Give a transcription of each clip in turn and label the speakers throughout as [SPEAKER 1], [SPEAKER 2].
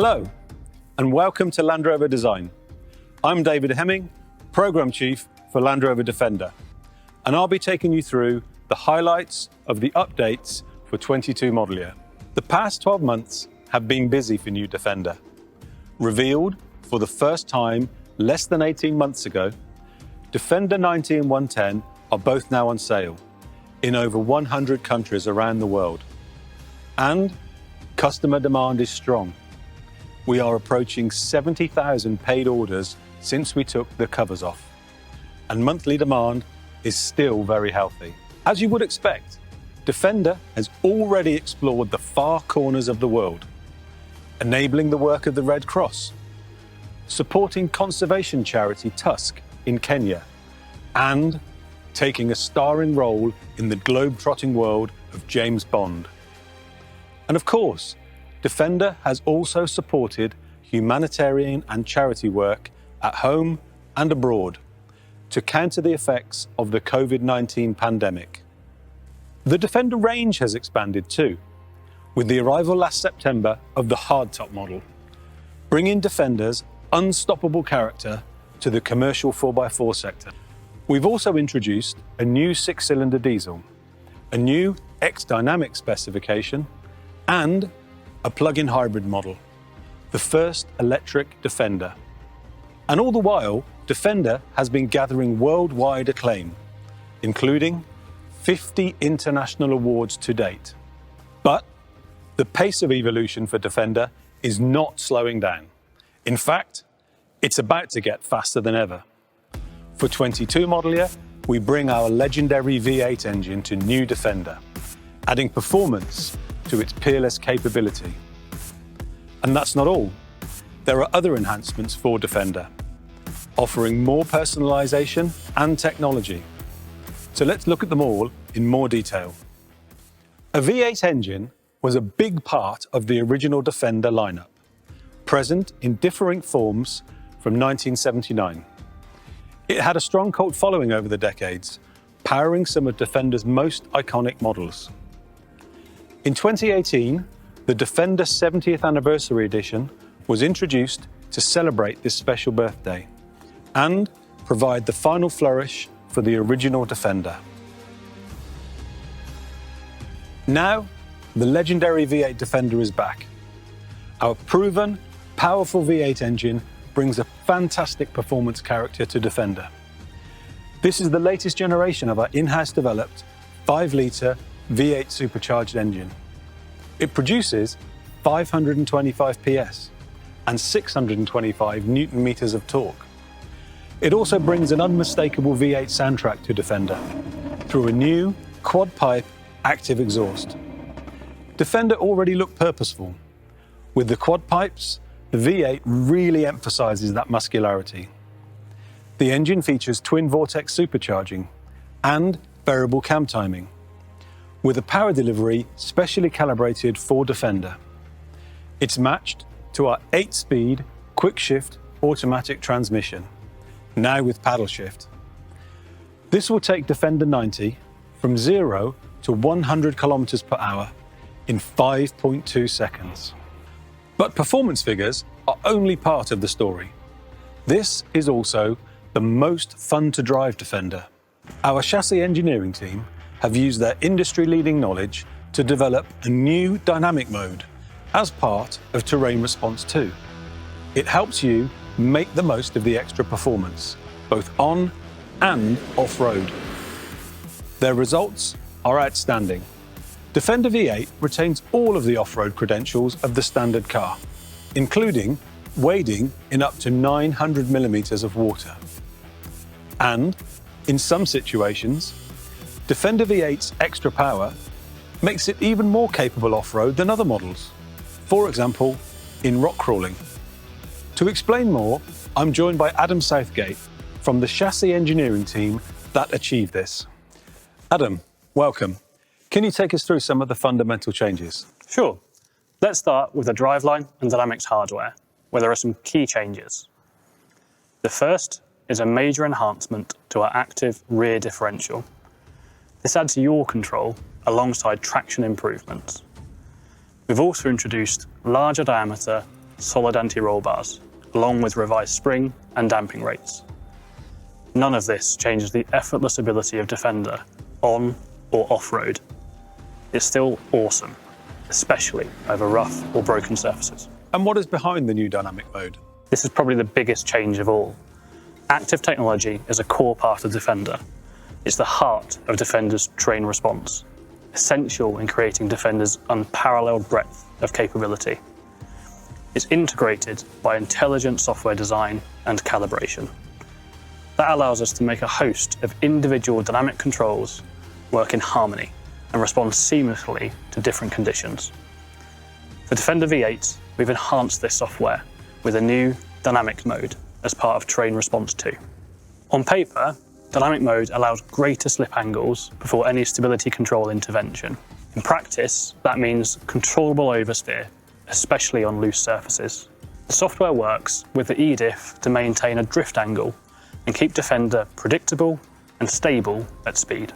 [SPEAKER 1] Hello, and welcome to Land Rover Design. I'm David Hemming, Program Chief for Land Rover Defender, and I'll be taking you through the highlights of the updates for 22 model year. The past 12 months have been busy for new Defender. Revealed for the first time less than 18 months ago, Defender 90 and 110 are both now on sale in over 100 countries around the world. And customer demand is strong. We are approaching 70,000 paid orders since we took the covers off, and monthly demand is still very healthy. As you would expect, Defender has already explored the far corners of the world, enabling the work of the Red Cross, supporting conservation charity Tusk in Kenya, and taking a starring role in the globe-trotting world of James Bond. And of course, Defender has also supported humanitarian and charity work at home and abroad to counter the effects of the COVID-19 pandemic. The Defender range has expanded too, with the arrival last September of the hardtop model, bringing Defender's unstoppable character to the commercial 4x4 sector. We've also introduced a new 6-cylinder diesel, a new X-Dynamic specification, and a plug-in hybrid model, the first electric Defender. And all the while, Defender has been gathering worldwide acclaim, including 50 international awards to date. But the pace of evolution for Defender is not slowing down. In fact, it's about to get faster than ever. For 22 model year, we bring our legendary V8 engine to new Defender, adding performance to its peerless capability. And that's not all. There are other enhancements for Defender, offering more personalisation and technology. So let's look at them all in more detail. A V8 engine was a big part of the original Defender lineup, present in differing forms from 1979. It had a strong cult following over the decades, powering some of Defender's most iconic models. In 2018, the Defender 70th Anniversary Edition was introduced to celebrate this special birthday and provide the final flourish for the original Defender. Now, the legendary V8 Defender is back. Our proven, powerful V8 engine brings a fantastic performance character to Defender. This is the latest generation of our in-house developed 5-litre V8 supercharged engine. It produces 525 PS and 625 Newton meters of torque. It also brings an unmistakable V8 soundtrack to Defender through a new quad-pipe active exhaust. Defender already looked purposeful. With the quad pipes, the V8 really emphasizes that muscularity. The engine features twin vortex supercharging and variable cam timing, with a power delivery specially calibrated for Defender. It's matched to our 8-speed quick-shift automatic transmission, now with paddle shift. This will take Defender 90 from 0 to 100 kilometers per hour in 5.2 seconds. But performance figures are only part of the story. This is also the most fun to drive Defender. Our chassis engineering team have used their industry-leading knowledge to develop a new dynamic mode as part of Terrain Response 2. It helps you make the most of the extra performance, both on and off-road. Their results are outstanding. Defender V8 retains all of the off-road credentials of the standard car, including wading in up to 900 millimeters of water. And, in some situations, Defender V8's extra power makes it even more capable off-road than other models. For example, in rock crawling. To explain more, I'm joined by Adam Southgate from the chassis engineering team that achieved this. Adam, welcome. Can you take us through some of the fundamental changes?
[SPEAKER 2] Sure. Let's start with the driveline and dynamics hardware, where there are some key changes. The first is a major enhancement to our active rear differential. This adds yaw control alongside traction improvements. We've also introduced larger diameter solid anti-roll bars, along with revised spring and damping rates. None of this changes the effortless ability of Defender on or off-road. It's still awesome, especially over rough or broken surfaces.
[SPEAKER 1] And what is behind the new dynamic mode?
[SPEAKER 2] This is probably the biggest change of all. Active technology is a core part of Defender. It's the heart of Defender's train response, essential in creating Defender's unparalleled breadth of capability. It's integrated by intelligent software design and calibration. That allows us to make a host of individual dynamic controls work in harmony and respond seamlessly to different conditions. For Defender V8, we've enhanced this software with a new dynamic mode as part of Train Response 2. On paper, dynamic mode allows greater slip angles before any stability control intervention. In practice, that means controllable oversteer, especially on loose surfaces. The software works with the EDIF to maintain a drift angle and keep Defender predictable and stable at speed.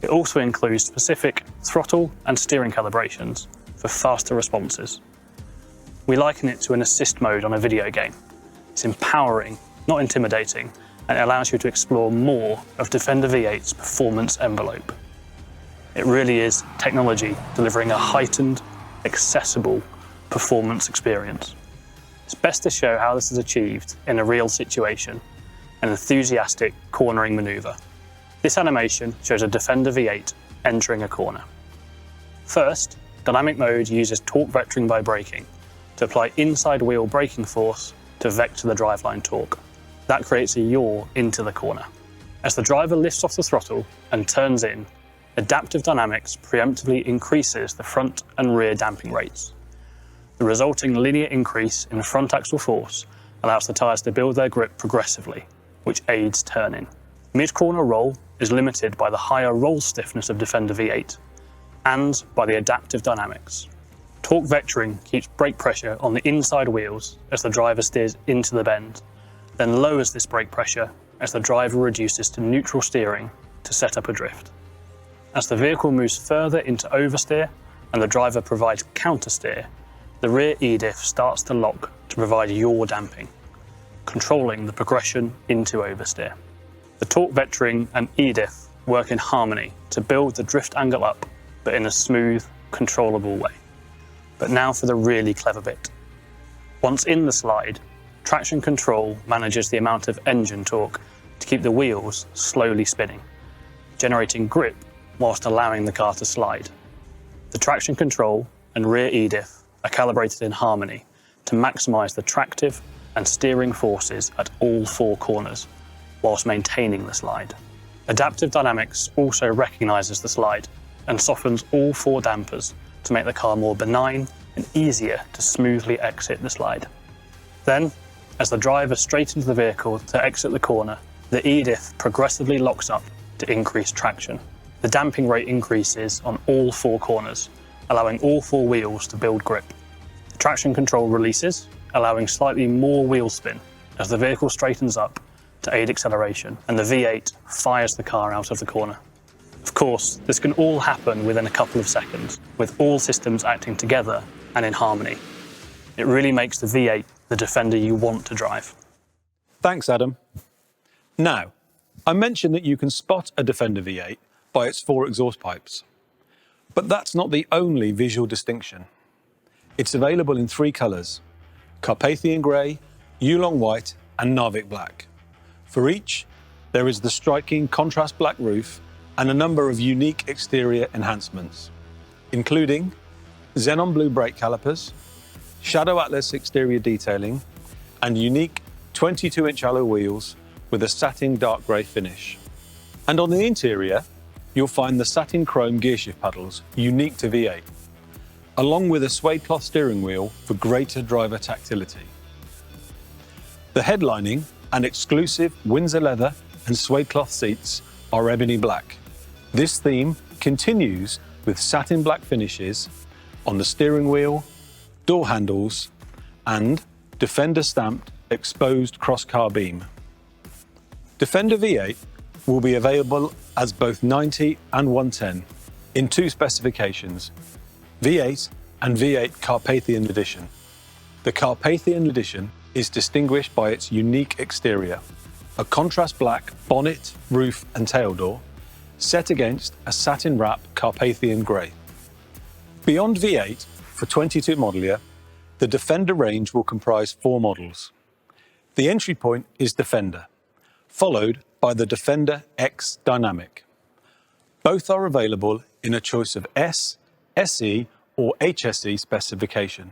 [SPEAKER 2] It also includes specific throttle and steering calibrations for faster responses. We liken it to an assist mode on a video game. It's empowering, not intimidating, and it allows you to explore more of Defender V8's performance envelope. It really is technology delivering a heightened, accessible performance experience. It's best to show how this is achieved in a real situation, an enthusiastic cornering maneuver. This animation shows a Defender V8 entering a corner. First, dynamic mode uses torque vectoring by braking to apply inside wheel braking force to vector the driveline torque. That creates a yaw into the corner. As the driver lifts off the throttle and turns in, adaptive dynamics preemptively increases the front and rear damping rates. The resulting linear increase in front axle force allows the tyres to build their grip progressively, which aids turn-in. Mid-corner roll is limited by the higher roll stiffness of Defender V8 and by the adaptive dynamics. Torque vectoring keeps brake pressure on the inside wheels as the driver steers into the bend, then lowers this brake pressure as the driver reduces to neutral steering to set up a drift. As the vehicle moves further into oversteer and the driver provides countersteer, the rear EDIF starts to lock to provide yaw damping, controlling the progression into oversteer. The torque vectoring and EDIF work in harmony to build the drift angle up, but in a smooth, controllable way. But now for the really clever bit. Once in the slide, traction control manages the amount of engine torque to keep the wheels slowly spinning, generating grip whilst allowing the car to slide. The traction control and rear EDIF are calibrated in harmony to maximise the tractive and steering forces at all four corners, whilst maintaining the slide. Adaptive dynamics also recognises the slide and softens all four dampers to make the car more benign and easier to smoothly exit the slide. Then, as the driver straightens the vehicle to exit the corner, the EDIF progressively locks up to increase traction. The damping rate increases on all four corners, allowing all four wheels to build grip. The traction control releases, allowing slightly more wheel spin as the vehicle straightens up to aid acceleration and the V8 fires the car out of the corner. Of course, this can all happen within a couple of seconds, with all systems acting together and in harmony. It really makes the V8 the Defender you want to drive.
[SPEAKER 1] Thanks, Adam. Now, I mentioned that you can spot a Defender V8 by its four exhaust pipes. But that's not the only visual distinction. It's available in three colours: Carpathian Grey, Yulong White and Narvik Black. For each, there is the striking contrast black roof and a number of unique exterior enhancements, including xenon blue brake calipers, Shadow Atlas exterior detailing, and unique 22-inch alloy wheels with a satin dark grey finish. And on the interior, you'll find the satin chrome gearshift paddles unique to V8, along with a suede cloth steering wheel for greater driver tactility. The headlining and exclusive Windsor leather and suede cloth seats are ebony black. This theme continues with satin black finishes on the steering wheel, door handles, and Defender stamped exposed cross-car beam. Defender V8 will be available as both 90 and 110 in two specifications, V8 and V8 Carpathian Edition. The Carpathian Edition is distinguished by its unique exterior, a contrast black bonnet, roof and tail door, set against a satin wrap Carpathian grey. Beyond V8, for 22 model year, the Defender range will comprise 4 models. The entry point is Defender, followed by the Defender X Dynamic. Both are available in a choice of S, SE or HSE specification.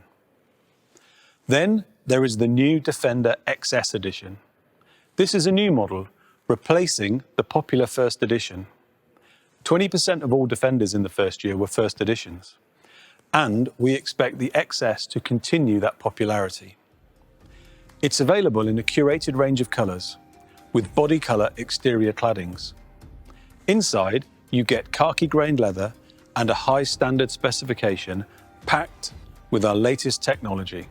[SPEAKER 1] Then there is the new Defender XS Edition. This is a new model, replacing the popular First Edition. 20% of all Defenders in the first year were First Editions, and we expect the XS to continue that popularity. It's available in a curated range of colours, with body colour exterior claddings. Inside, you get khaki-grained leather and a high standard specification packed with our latest technology.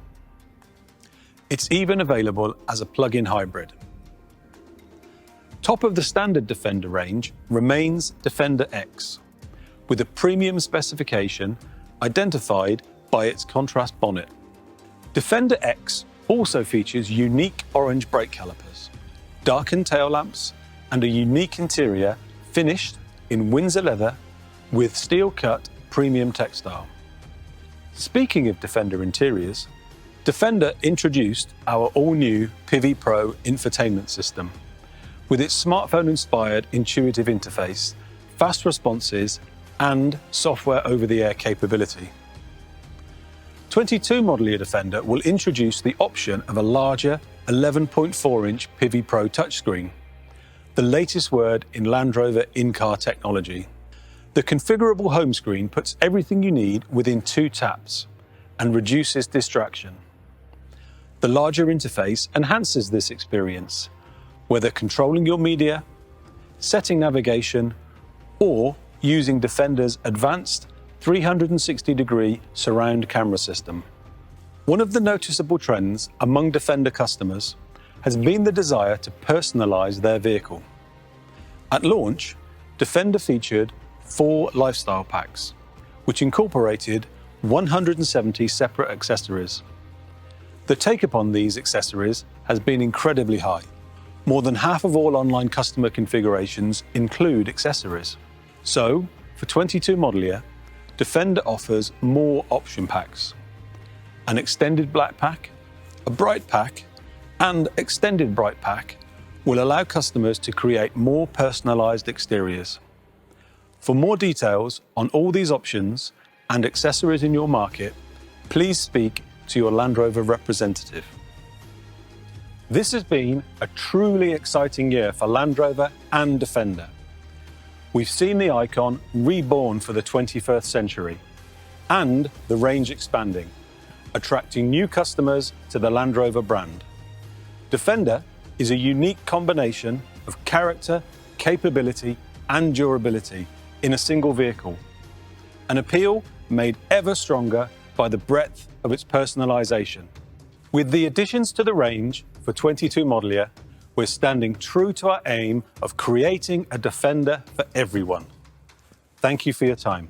[SPEAKER 1] It's even available as a plug-in hybrid. Top of the standard Defender range remains Defender X, with a premium specification identified by its contrast bonnet. Defender X also features unique orange brake calipers, darkened tail lamps, and a unique interior finished in Windsor leather with steel-cut premium textile. Speaking of Defender interiors, Defender introduced our all-new Pivi Pro infotainment system. With its smartphone-inspired intuitive interface, fast responses, and software over-the-air capability. 22 model year Defender will introduce the option of a larger 11.4-inch Pivi Pro touchscreen, the latest word in Land Rover in-car technology. The configurable home screen puts everything you need within 2 taps and reduces distraction. The larger interface enhances this experience, whether controlling your media, setting navigation, or using Defender's advanced 360-degree surround camera system. One of the noticeable trends among Defender customers has been the desire to personalize their vehicle. At launch, Defender featured 4 lifestyle packs, which incorporated 170 separate accessories. The take-up on these accessories has been incredibly high. More than half of all online customer configurations include accessories. So, for 22 model year, Defender offers more option packs. An extended black pack, a bright pack, and extended bright pack will allow customers to create more personalized exteriors. For more details on all these options and accessories in your market, please speak to your Land Rover representative. This has been a truly exciting year for Land Rover and Defender. We've seen the icon reborn for the 21st century and the range expanding, attracting new customers to the Land Rover brand. Defender is a unique combination of character, capability, and durability in a single vehicle, an appeal made ever stronger by the breadth of its personalisation. With the additions to the range for 22 model year, we're standing true to our aim of creating a Defender for everyone. Thank you for your time.